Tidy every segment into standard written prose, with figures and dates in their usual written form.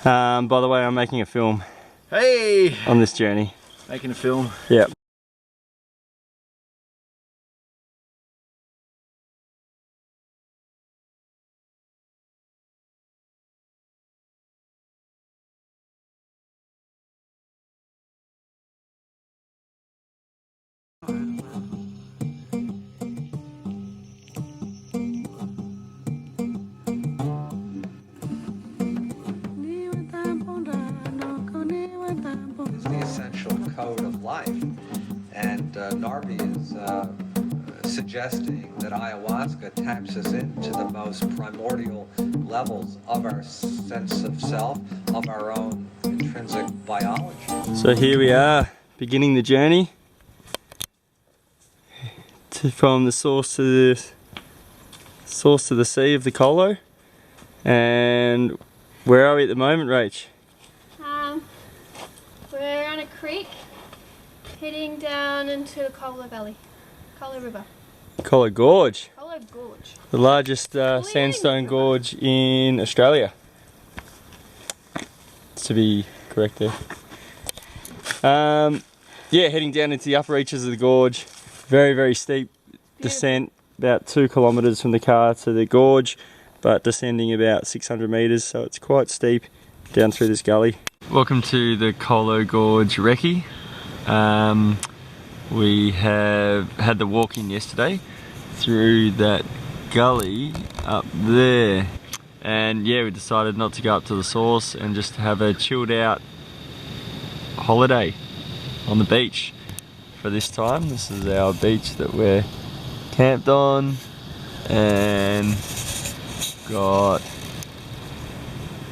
By the way, I'm making a film. Hey! On this journey. Making a film? Yep. Is the essential code of life, and Narby is suggesting that ayahuasca taps us into the most primordial levels of our sense of self, of our own intrinsic biology. So here we are, beginning the journey from the source to the sea of the Colo. And where are we at the moment, Rach? We're on a creek heading down into the Colo Valley, Colo River. Colo Gorge. Colo Gorge. The largest sandstone gorge in Australia. To be correct there. Yeah, heading down into the upper reaches of the gorge. Very, very steep descent, about 2 kilometres from the car to the gorge, but descending about 600 metres, so it's quite steep down through this gully. Welcome to the Colo Gorge Recce. We have had the walk in yesterday through that gully up there, and yeah, we decided not to go up to the source and just have a chilled out holiday on the beach for this time. This is our beach that we're camped on, and got,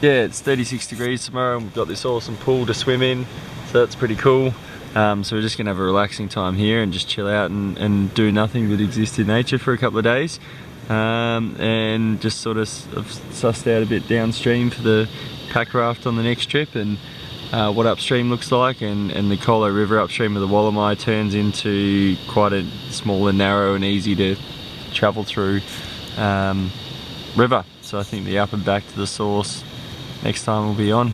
yeah, it's 36 degrees tomorrow, and we've got this awesome pool to swim in, so that's pretty cool. So we're just gonna have a relaxing time here and just chill out and do nothing but exist in nature for a couple of days, and just sort of sussed out a bit downstream for the packraft on the next trip, and what upstream looks like, and the Colo River upstream of the Wollemi turns into quite a small and narrow and easy to travel through river. So I think the up and back to the source next time will be on.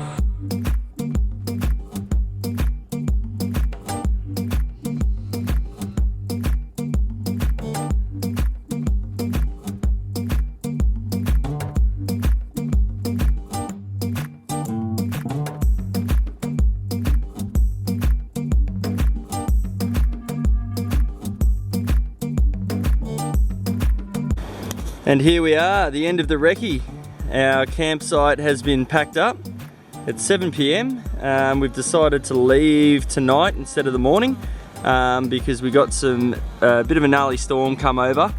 And here we are at the end of the recce. Our campsite has been packed up. It's 7 p.m. We've decided to leave tonight instead of the morning because we got some bit of a gnarly storm come over,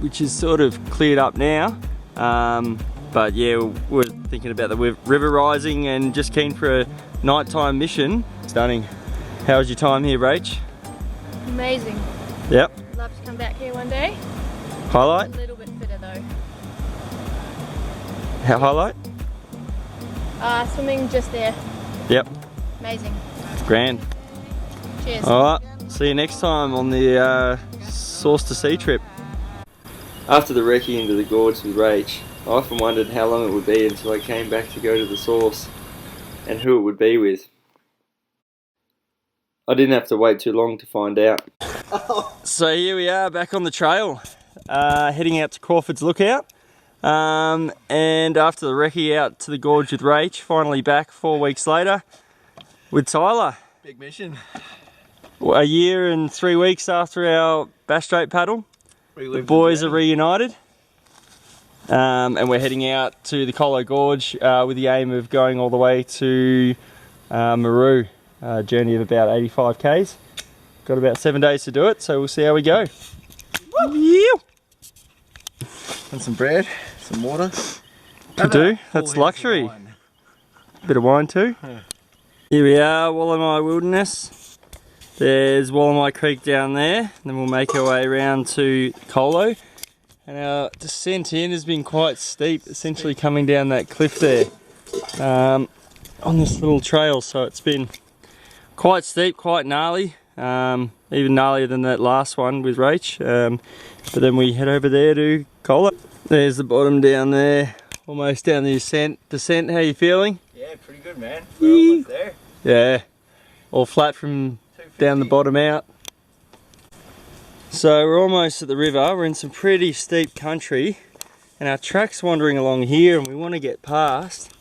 which is sort of cleared up now. But yeah, we're thinking about the river rising and just keen for a nighttime mission. Stunning. How was your time here, Rach? Amazing. Yep. Love to come back here one day. Highlight? A little bit fitter though. How highlight? Swimming just there. Yep. Amazing. Grand. Cheers. Alright, see you next time on the source to sea trip. After the recce into the gorge with Rach, I often wondered how long it would be until I came back to go to the source, and who it would be with. I didn't have to wait too long to find out. So here we are back on the trail, heading out to Crawford's Lookout, and after the recce out to the gorge with Rach, finally back 4 weeks later with Tyler. Big mission. A year and 3 weeks after our Bass Strait paddle, the boys are reunited, and we're heading out to the Colo Gorge with the aim of going all the way to Maru, a journey of about 85 k's. Got about 7 days to do it, so we'll see how we go. Yeah. And some bread, some water. Could do, that's luxury. Bit of wine too. Yeah. Here we are, Wollemi Wilderness. There's Wollemi Creek down there, and then we'll make our way around to Colo. And our descent in has been quite steep, essentially coming down that cliff there on this little trail, so it's been quite steep, quite gnarly, even gnarlier than that last one with Rach. But then we head over there to Colo. There's the bottom down there, almost down the descent. How are you feeling? Yeah, Yeah, pretty good, man. We're almost there. Yeah, all flat from down the bottom out. So we're almost at the river. We're in some pretty steep country and our track's wandering along here and we want to get past.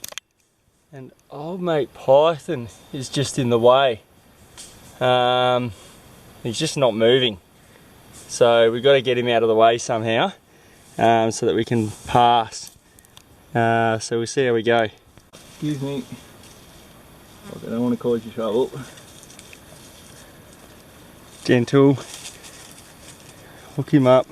And old mate Python is just in the way. He's just not moving. So we've got to get him out of the way somehow so that we can pass. So we'll see how we go. Excuse me. Look, I don't want to cause you trouble. Gentle. Hook him up.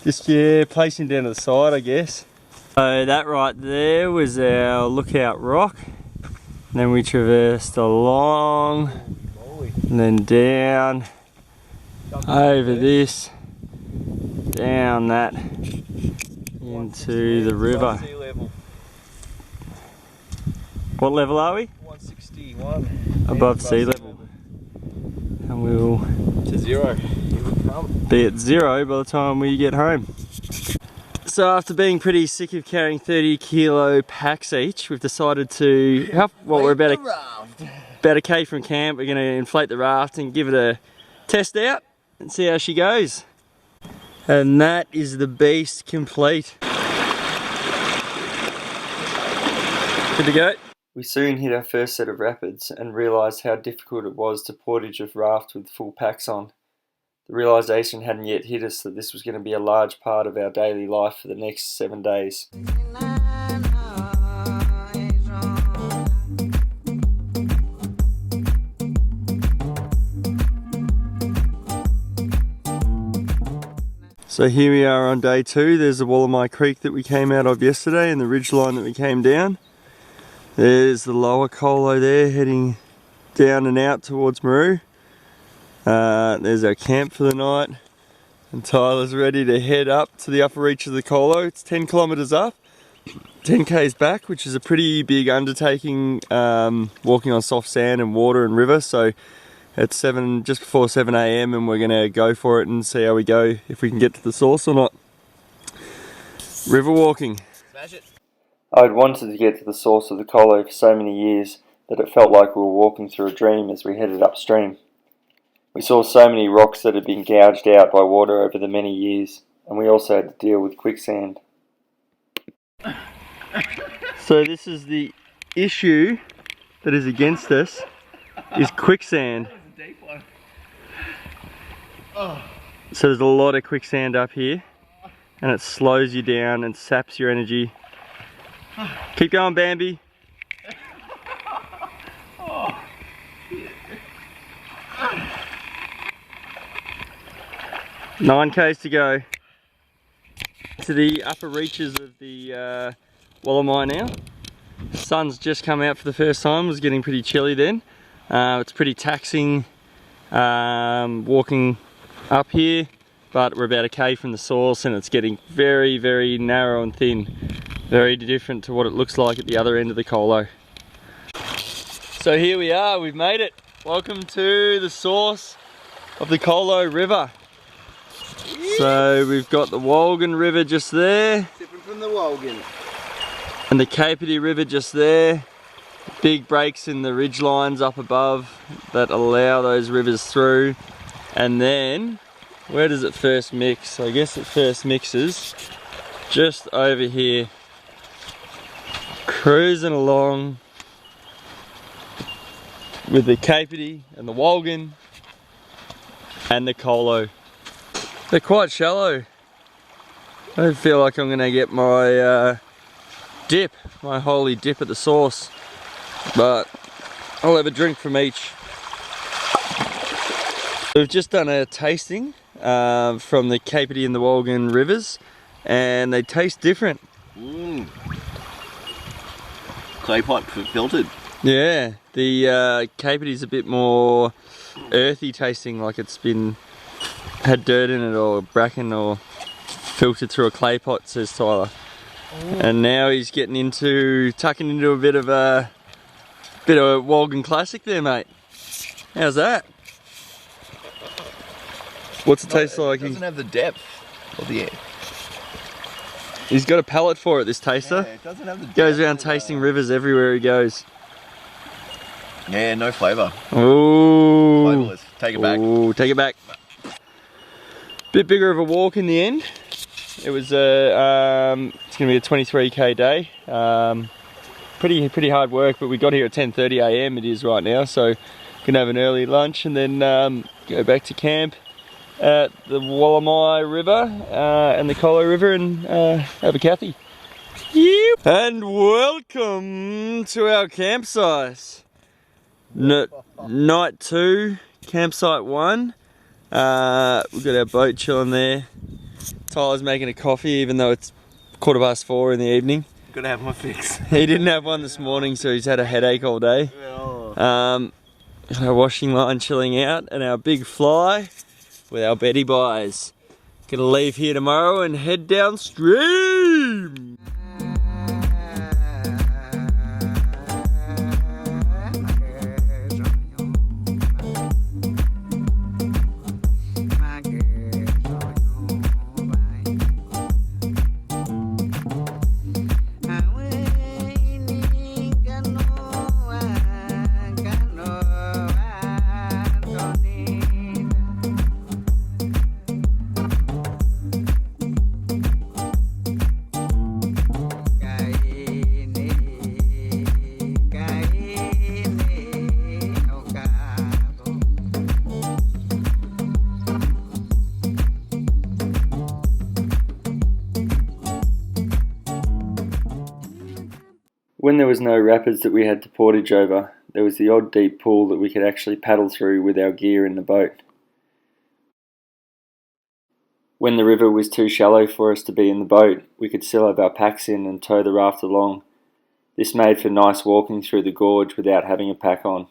Just, yeah, place him down to the side, I guess. So that right there was our lookout rock. And then we traversed along and then down over this, down that into the river. What level are we? 161. Above sea level. And we'll To zero. be at zero by the time we get home. So after being pretty sick of carrying 30 kilo packs each, we've decided to, we're about a K from camp. We're going to inflate the raft and give it a test out and see how she goes. And that is the beast complete. Good to go. We soon hit our first set of rapids and realised how difficult it was to portage a raft with full packs on. The realisation hadn't yet hit us that this was going to be a large part of our daily life for the next 7 days. So here we are on day 2. There's the Wollemi Creek that we came out of yesterday and the ridgeline that we came down. There's the lower Colo there heading down and out towards Maru. There's our camp for the night and Tyler's ready to head up to the upper reach of the Colo. It's 10 kilometres up, 10 k's back, which is a pretty big undertaking, walking on soft sand and water and river. So it's just before 7 AM and we're going to go for it and see how we go, if we can get to the source or not. River walking. Smash it. I'd wanted to get to the source of the Colo for so many years that it felt like we were walking through a dream as we headed upstream. We saw so many rocks that had been gouged out by water over the many years, and we also had to deal with quicksand. So this is the issue that is against us, is quicksand. So there's a lot of quicksand up here, and it slows you down and saps your energy. Keep going, Bambi. 9 k's to go to the upper reaches of the Wollemi now. The sun's just come out for the first time. It was getting pretty chilly then. It's pretty taxing walking up here, but we're about a K from the source and it's getting very, very narrow and thin. Very different to what it looks like at the other end of the Colo. So here we are, we've made it. Welcome to the source of the Colo River. So we've got the Wollangambe River just there. Sipping from the Wollangambe. And the Caperte River just there. Big breaks in the ridge lines up above that allow those rivers through. And then, where does it first mix? I guess it first mixes just over here. Cruising along with the Caperte and the Wollangambe and the Colo. They're quite shallow. I don't feel like I'm gonna get my dip, my holy dip at the source, but I'll have a drink from each. We've just done a tasting from the Caperte and the Wollangambe rivers, and they taste different. Clay pot filtered. Yeah, the Caperte's a bit more earthy tasting, like it's had dirt in it or bracken or filtered through a clay pot, says Tyler. And now he's tucking into a bit of Wollangambe classic there, mate. How's that? What's it taste like? It doesn't have the depth of the air. He's got a palate for it, this taster. Yeah, it doesn't have the depth. Goes around tasting rivers everywhere he goes. Yeah, no flavour. Ooh. Flavourless. Take it back. Ooh, take it back. Bit bigger of a walk in the end. It was it's going to be a 23k day. Pretty hard work, but we got here at 10:30 AM it is right now, so gonna have an early lunch and then go back to camp at the Wollemi River and the Colo River and have a Kathy. Yep. And welcome to our campsite. Night 2, campsite 1. We've got our boat chilling there. Tyler's making a coffee even though it's 4:15 in the evening. Gotta have my fix. He didn't have one this morning, so he's had a headache all day. Got our washing line chilling out and our big fly with our Betty buys. Gonna leave here tomorrow and head downstream. When there was no rapids that we had to portage over, there was the odd deep pool that we could actually paddle through with our gear in the boat. When the river was too shallow for us to be in the boat, we could still have our packs in and tow the raft along. This made for nice walking through the gorge without having a pack on.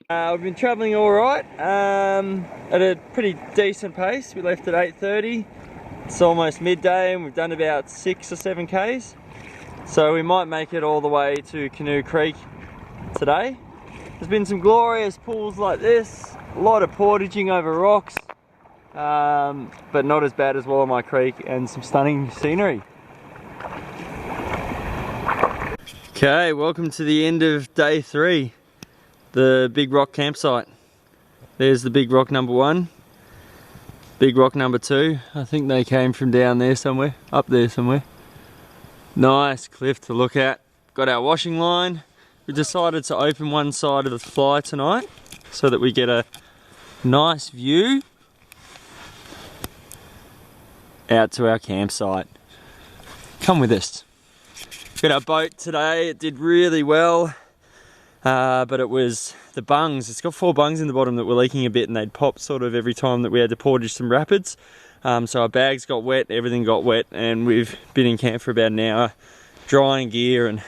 We've been travelling alright, at a pretty decent pace. We left at 8:30, it's almost midday and we've done about 6 or 7 Ks. So we might make it all the way to Canoe Creek today. There's been some glorious pools like this, a lot of portaging over rocks, but not as bad as Wollemi Creek, and some stunning scenery. Okay, welcome to the end of day 3, the Big Rock campsite. There's the Big Rock number 1, Big Rock number 2. I think they came from down there somewhere, up there somewhere. Nice cliff to look at. Got our washing line. We decided to open one side of the fly tonight so that we get a nice view out to our campsite. Come with us. Got our boat today. It did really well, but it was the bungs. It's got 4 bungs in the bottom that were leaking a bit, and they'd pop sort of every time that we had to portage some rapids. So our bags got wet, everything got wet, and we've been in camp for about an hour drying gear and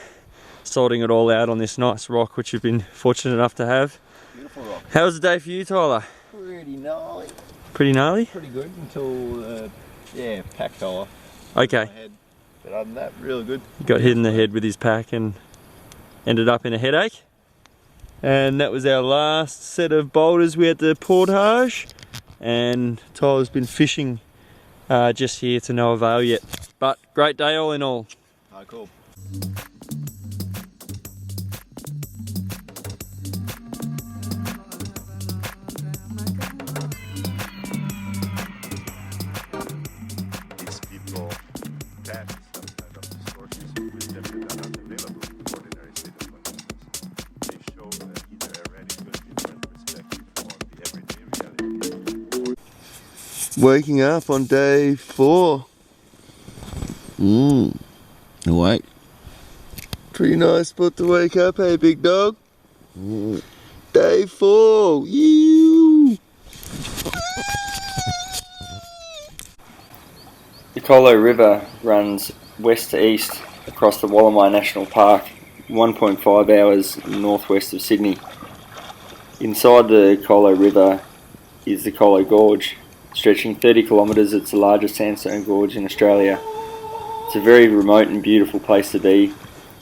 sorting it all out on this nice rock, which we've been fortunate enough to have. Beautiful rock. How was the day for you, Tyler? Pretty gnarly. Pretty gnarly? Pretty good until, yeah, pack fell off. Okay. But other than that, really good. Got hit in the head with his pack and ended up in a headache. And that was our last set of boulders we had to portage. And Tyler's been fishing just here to no avail yet. But great day all in all. Oh, cool. These people tap some kind of resources with them that are not available to ordinary citizens. They show either a radically different perspective on the everyday reality. Waking up on day 4. Awake. Pretty nice spot to wake up, hey big dog? Day 4. You. The Colo River runs west to east across the Wollemi National Park, 1.5 hours northwest of Sydney. Inside the Colo River is the Colo Gorge. Stretching 30 kilometres, it's the largest sandstone gorge in Australia. It's a very remote and beautiful place to be.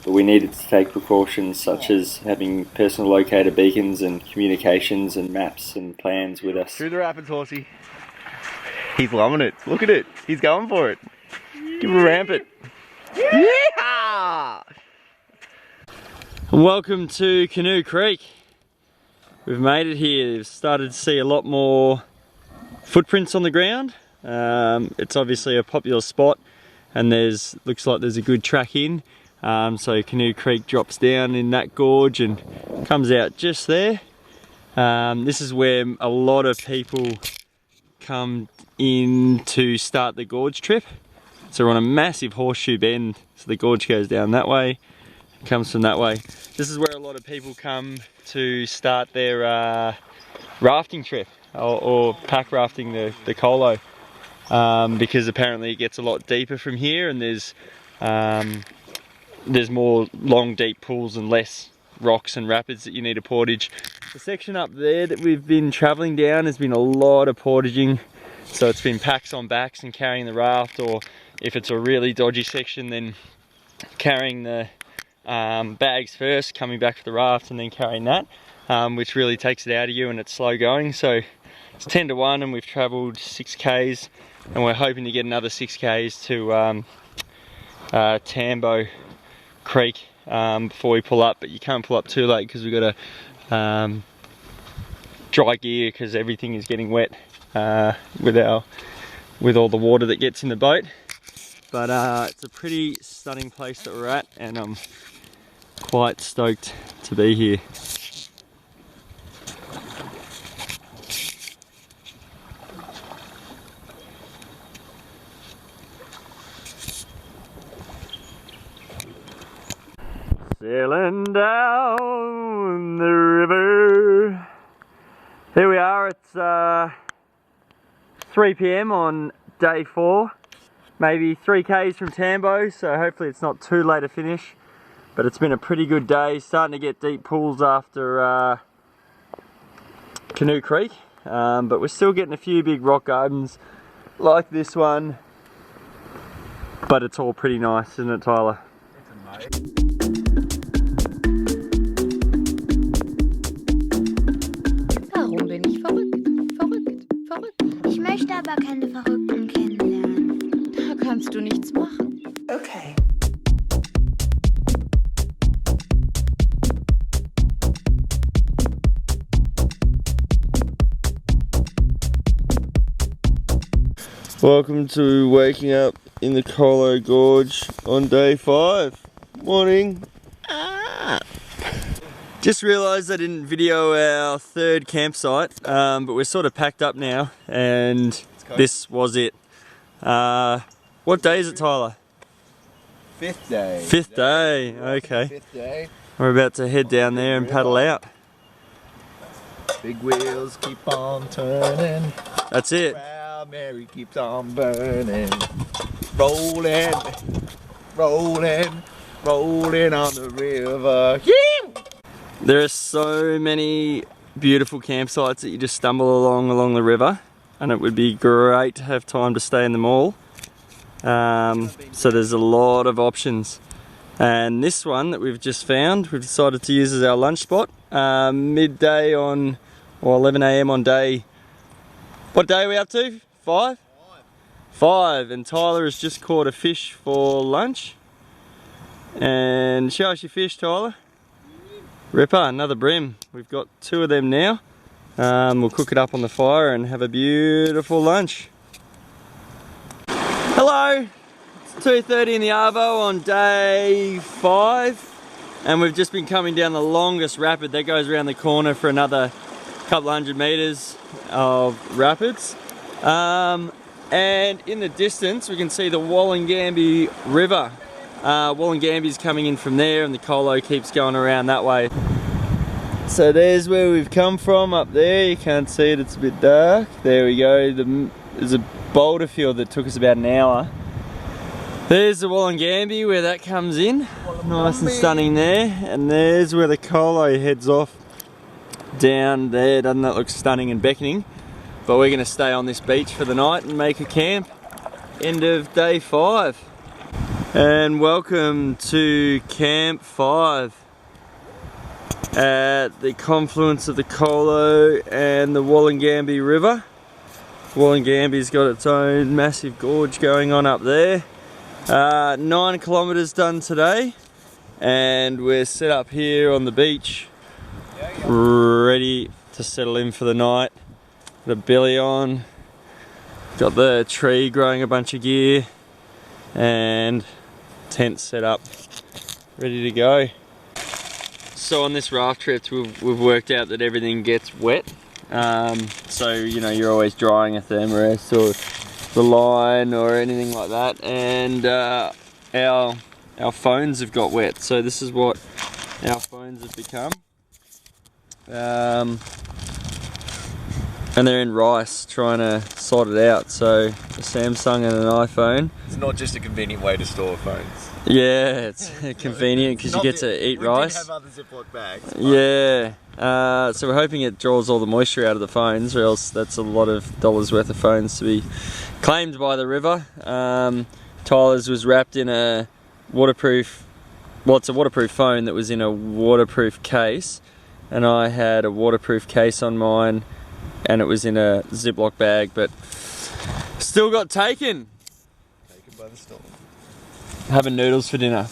but we needed to take precautions such as having personal locator beacons and communications and maps and plans with us. Through the rapids, horsey. He's loving it. Look at it. He's going for it. Give him a rampant. Yeah! And welcome to Canoe Creek. We've made it here. We've started to see a lot more footprints on the ground. It's obviously a popular spot, and looks like there's a good track in. So Canoe Creek drops down in that gorge and comes out just there. This is where a lot of people come in to start the gorge trip. So we're on a massive horseshoe bend, so the gorge goes down that way, comes from that way. This is where a lot of people come to start their rafting trip or pack rafting the Colo, because apparently it gets a lot deeper from here, and there's more long deep pools and less rocks and rapids that you need to portage. The section up there that we've been travelling down has been a lot of portaging, so it's been packs on backs and carrying the raft, or if it's a really dodgy section, then carrying the bags first, coming back for the raft, and then carrying that, which really takes it out of you and it's slow going. So it's 10 to 1 and we've travelled 6Ks, and we're hoping to get another 6Ks to Tambo Creek before we pull up, but you can't pull up too late because we've got to dry gear because everything is getting wet with all the water that gets in the boat. But it's a pretty stunning place that we're at, and I'm quite stoked to be here. Sailing down the river. Here we are, it's 3 PM on day 4. Maybe 3Ks from Tambo, so hopefully it's not too late to finish. But it's been a pretty good day, starting to get deep pools after Canoe Creek. But we're still getting a few big rock gardens like this one. But it's all pretty nice, isn't it, Tyler? Warum bin ich verrückt? Verrückt, verrückt. Ich möchte aber keine Verrückten kennenlernen. Da kannst du nichts machen. Okay. Welcome to waking up in the Colo Gorge on day 5. Morning. Just realised I didn't video our 3rd campsite, but we're sort of packed up now, and this was it. What day is it, Tyler? 5th day. 5th day, okay. 5th day. We're about to head down there and paddle out. Big wheels keep on turning. That's it. Proud Mary keeps on burning. Rolling, rolling, rolling on the river. There are so many beautiful campsites that you just stumble along the river, and it would be great to have time to stay in them all. So there's a lot of options, and this one that we've just found, we've decided to use as our lunch spot. Midday on, or 11 AM on day, what day are we up to? 5? 5, and Tyler has just caught a fish for lunch. And show us your fish, Tyler. Ripper, another bream. We've got 2 of them now. We'll cook it up on the fire and have a beautiful lunch. Hello, it's 2:30 in the Arvo on day 5, and we've just been coming down the longest rapid that goes around the corner for another couple 100 meters of rapids. And in the distance we can see the Wollangambe River. Wollangambe is coming in from there, and the Colo keeps going around that way. So there's where we've come from, up there. You can't see it, it's a bit dark. There we go. There's a boulder field that took us about an hour. There's the Wollangambe where that comes in. Nice and stunning there. And there's where the Colo heads off down there. Doesn't that look stunning and beckoning? But we're going to stay on this beach for the night and make a camp. End of day 5. And welcome to Camp 5 at the confluence of the Colo and the Wollongambe River. Wollangambe's got its own massive gorge going on up there. 9 kilometres done today, and we're set up here on the beach, ready to settle in for the night. Got a billy on, got the tree growing a bunch of gear, and tent set up, ready to go. So on this raft trip we've worked out that everything gets wet. So you know, you're always drying a thermarest or the line or anything like that, and our phones have got wet. So this is what our phones have become. And they're in rice, trying to sort it out. So a Samsung and an iPhone. It's not just a convenient way to store phones. Yeah, it's convenient because you get to eat rice. We did have other Ziploc bags. Yeah, so we're hoping it draws all the moisture out of the phones, or else that's a lot of dollars worth of phones to be claimed by the river. Tyler's was wrapped in a waterproof, well, it's a waterproof phone that was in a waterproof case, and I had a waterproof case on mine, and it was in a Ziploc bag, but still got taken. Taken by the storm. Having noodles for dinner.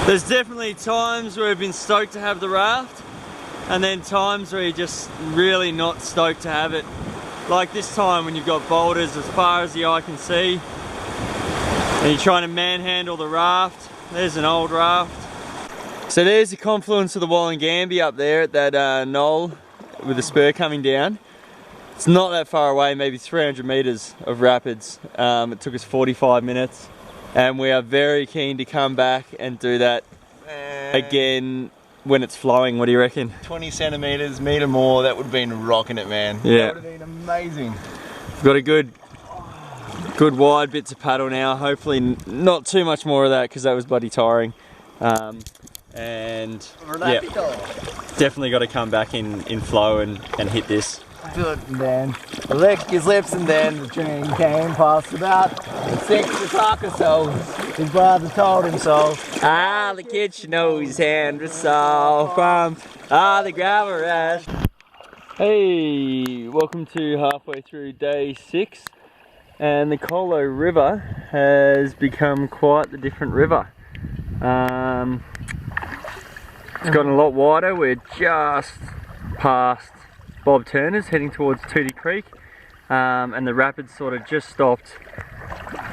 There's definitely times where we've been stoked to have the raft, and then times where you're just really not stoked to have it. Like this time when you've got boulders as far as the eye can see, and you're trying to manhandle the raft. There's an old raft. So there's the confluence of the Wollangambe up there at that knoll with the spur coming down. It's not that far away, maybe 300 meters of rapids. It took us 45 minutes. And we are very keen to come back and do that again when it's flowing. What do you reckon? 20 centimeters, meter more, that would have been rocking it, man. Yeah. That would have been amazing. We've got a good wide bit to paddle now. Hopefully not too much more of that, because that was bloody tiring. And yeah, definitely got to come back in flow and hit this. Good, and then licked his lips, and then the train came past about 6 o'clock or so. His brother told him so. Ah, the kitchen knows hand was off from the gravel rush. Hey, welcome to halfway through day 6, and the Colo River has become quite the different river. It's gotten a lot wider. We're just past Bob Turner's, heading towards Tootie Creek, and the rapids sort of just stopped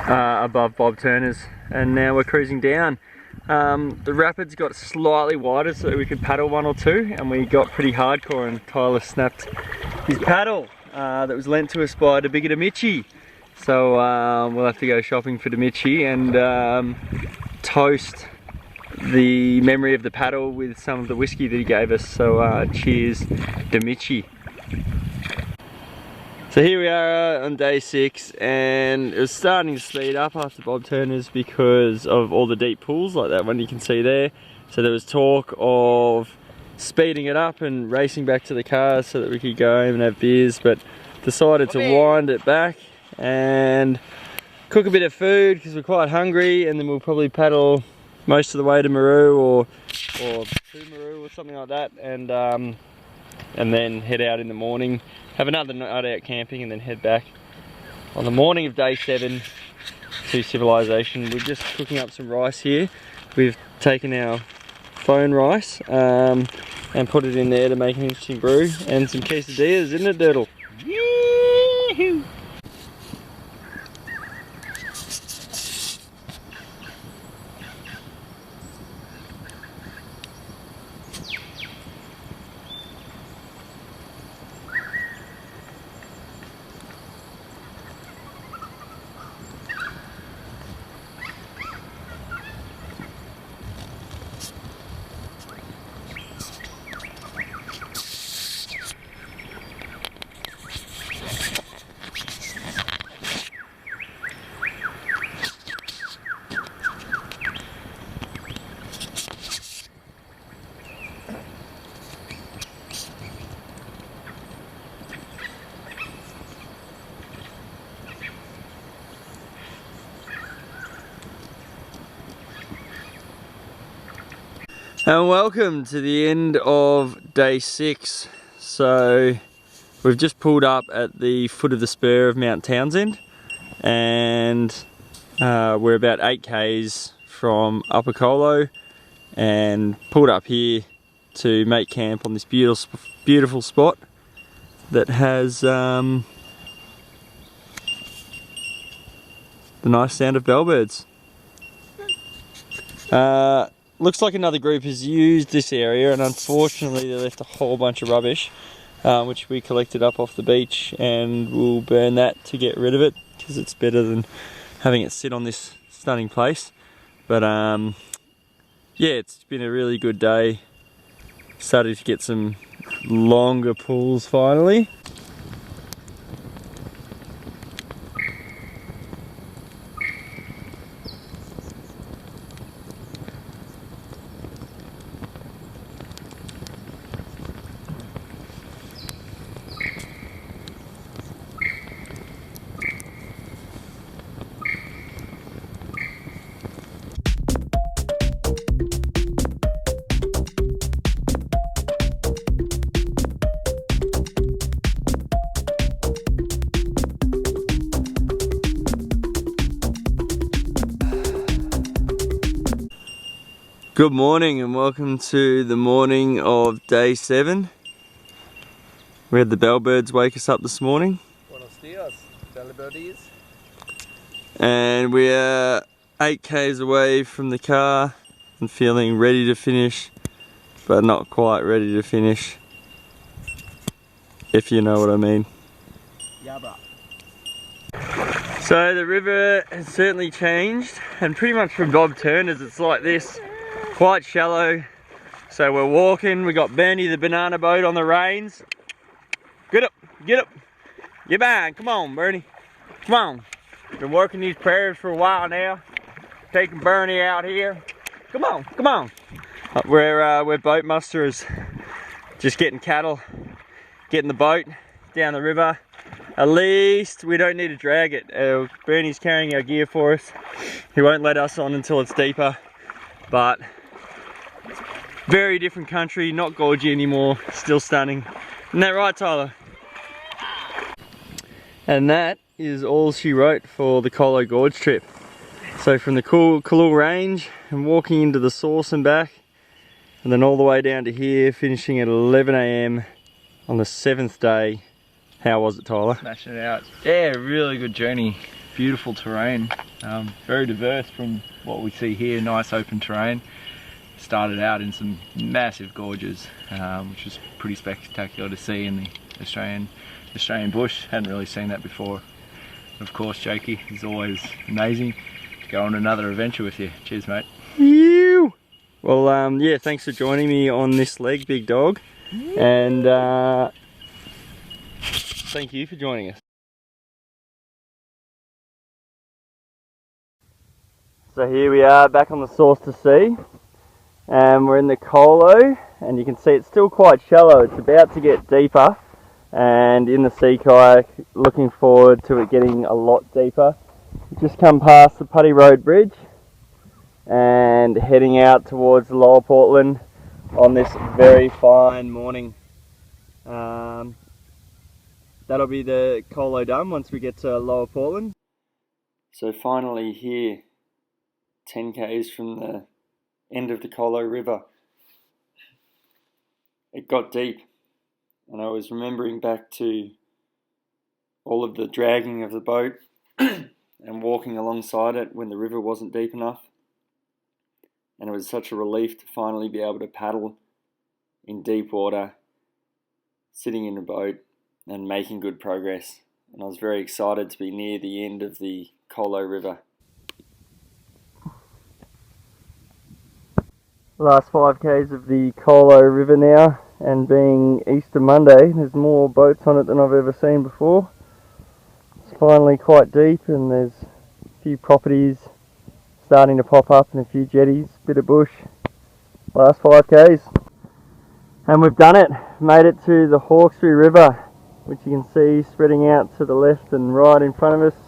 above Bob Turner's, and now we're cruising down. The rapids got slightly wider so that we could paddle 1 or 2, and we got pretty hardcore, and Tyler snapped his paddle that was lent to us by the bigger Demichi. So we'll have to go shopping for Demichi and toast the memory of the paddle with some of the whiskey that he gave us. So cheers, Demichi. So here we are on day 6, and it was starting to speed up after Bob Turner's because of all the deep pools like that one you can see there. So there was talk of speeding it up and racing back to the cars so that we could go home and have beers, but decided to wind it back and cook a bit of food because we're quite hungry, and then we'll probably paddle most of the way to Maru or to Maru or something like that, and then head out in the morning, have another night out camping, and then head back on the morning of day 7 to civilization. We're just cooking up some rice here. We've taken our phone rice and put it in there to make an interesting brew, and some quesadillas, isn't it, Dirtle? Yee-hoo! And welcome to the end of day 6. So we've just pulled up at the foot of the spur of Mount Townsend, and we're about 8 k's from Upper Colo, and pulled up here to make camp on this beautiful spot that has the nice sound of bellbirds. Looks like another group has used this area, and unfortunately they left a whole bunch of rubbish, which we collected up off the beach, and we'll burn that to get rid of it because it's better than having it sit on this stunning place. But yeah, it's been a really good day. Started to get some longer pulls finally. Good morning and welcome to the morning of day 7. We had the bellbirds wake us up this morning. Buenos dias, bellbirdies. And we are 8 k's away from the car and feeling ready to finish, but not quite ready to finish, if you know what I mean. Yeah, bro. So the river has certainly changed, and pretty much from Bob Turner's it's like this. Quite shallow, so we're walking. We got Bernie the banana boat on the reins. Get up, get up, get back. Come on, Bernie, come on. Been working these prairies for a while now. Taking Bernie out here. Come on, come on. We're boat musterers, just getting cattle, getting the boat down the river. At least we don't need to drag it. Bernie's carrying our gear for us. He won't let us on until it's deeper, but very different country, not gorgy anymore, still stunning. Isn't that right, Tyler? And that is all she wrote for the Colo Gorge trip. So from the Colo Range and walking into the source and back, and then all the way down to here, finishing at 11 AM on the 7th day. How was it, Tyler? Smashing it out. Yeah, really good journey. Beautiful terrain. Very diverse from what we see here, nice open terrain. Started out in some massive gorges, which was pretty spectacular to see in the Australian bush. Hadn't really seen that before. And of course, Jakey is always amazing to go on another adventure with you. Cheers, mate. You. Well, yeah, thanks for joining me on this leg, big dog, and thank you for joining us. So here we are back on the source to sea. And we're in the Colo, and you can see it's still quite shallow. It's about to get deeper, and in the sea kayak, looking forward to it getting a lot deeper. Just come past the Putty Road Bridge and heading out towards Lower Portland on this very fine morning. That'll be the Colo done once we get to Lower Portland. So finally here, 10 k's from the end of the Colo River. It got deep, and I was remembering back to all of the dragging of the boat and walking alongside it when the river wasn't deep enough, and it was such a relief to finally be able to paddle in deep water, sitting in a boat and making good progress. And I was very excited to be near the end of the Colo River. Last 5 k's of the Colo River now, and being Easter Monday, there's more boats on it than I've ever seen before. It's finally quite deep, and there's a few properties starting to pop up and a few jetties, bit of bush. Last 5 k's. And we've done it, made it to the Hawkesbury River, which you can see spreading out to the left and right in front of us,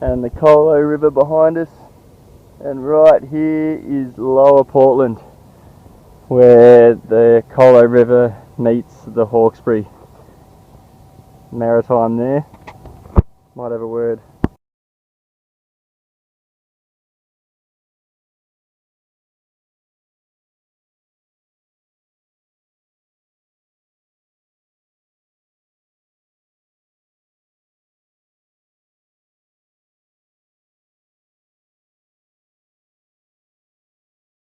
and the Colo River behind us. And right here is Lower Portland. where the Colo River meets the Hawkesbury maritime there. Might have a word.